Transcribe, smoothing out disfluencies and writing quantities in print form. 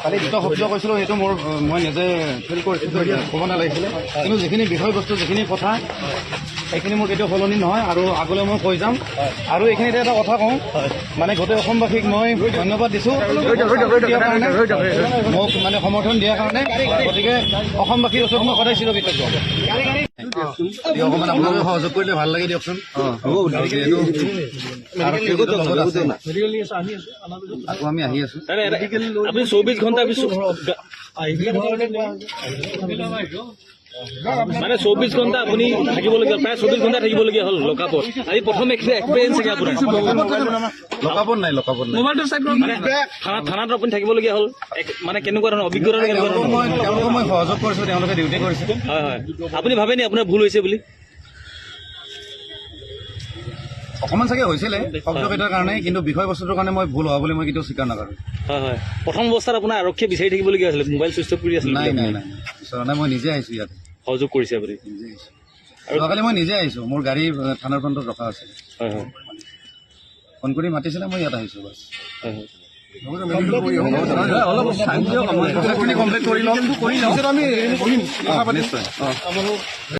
কালি দুটা শব্দ কৈছিলোঁ সেইটো মই নিজে ফিল কৰিছিলোঁ, ক'ব নালাগিছিলে। কিন্তু যিখিনি বিষয়বস্তু যিখিনি কথা সেইখিনি মোৰ কেতিয়াও সলনি নহয় আৰু আগলৈ মই কৈ যাম। আৰু এইখিনিতে এটা কথা কওঁ, মানে গোটেই অসমবাসীক মই ধন্যবাদ দিছোঁ মোক মানে সমৰ্থন দিয়াৰ কাৰণে। গতিকে অসমবাসীৰ ওচৰত মই সদায় চিৰকৃতজ্ঞ। অকণমান আপোনালোকে সহযোগ কৰিলে ভাল লাগে দিয়কচোন। আকৌ আমি আহি আছো। আপুনি 24 ঘণ্টা মানে 24 ঘণ্টা আপুনি থাকিবলগীয়া, প্ৰায় 24 ঘণ্টা থাকিবলগীয়া হ'ল লকআপত। আজি প্ৰথম এক্সপেৰিয়েঞ্চ চাগে আপোনাৰ? লকআপত নাই। থানাত আপুনি থাকিবলগীয়া হ'ল, মানে কেনেকুৱা ধৰণৰ অভিজ্ঞতা? তেওঁলোকক মই সহযোগ কৰিছোঁ, তেওঁলোকে ডিউটি কৰিছে। হয় হয়, আপুনি ভাবেনি আপোনাৰ ভুল হৈছে বুলি? অকণমান চাগে হৈছিলে শব্দকেইটাৰ কাৰণে, কিন্তু বিষয়বস্তুটোৰ কাৰণে মই ভুল হোৱা বুলি মই কেতিয়াও স্বীকাৰ নকৰোঁ। হয় হয়, প্ৰথম অৱস্থাত আপোনাৰ আৰক্ষীয়ে বিচাৰি থাকিবলগীয়া আছিলে, মোবাইল চুইচ অফ কৰি আছিলে? নাই, বিচৰা নাই, মই নিজে আহিছোঁ ইয়াত। সহযোগ কৰিছে আপুনি? নিজে আহিছোঁ। যোৱাকালি মই নিজে আহিছোঁ, মোৰ গাড়ী থানাৰ ফ্ৰণ্টত ৰখা আছিল। হয় হয়, ফোন কৰি মাতিছিলে, মই ইয়াত আহিছোঁ বাছ। হয় হয়, অলপ কমপ্লিট কৰি লওঁ, নিশ্চয়।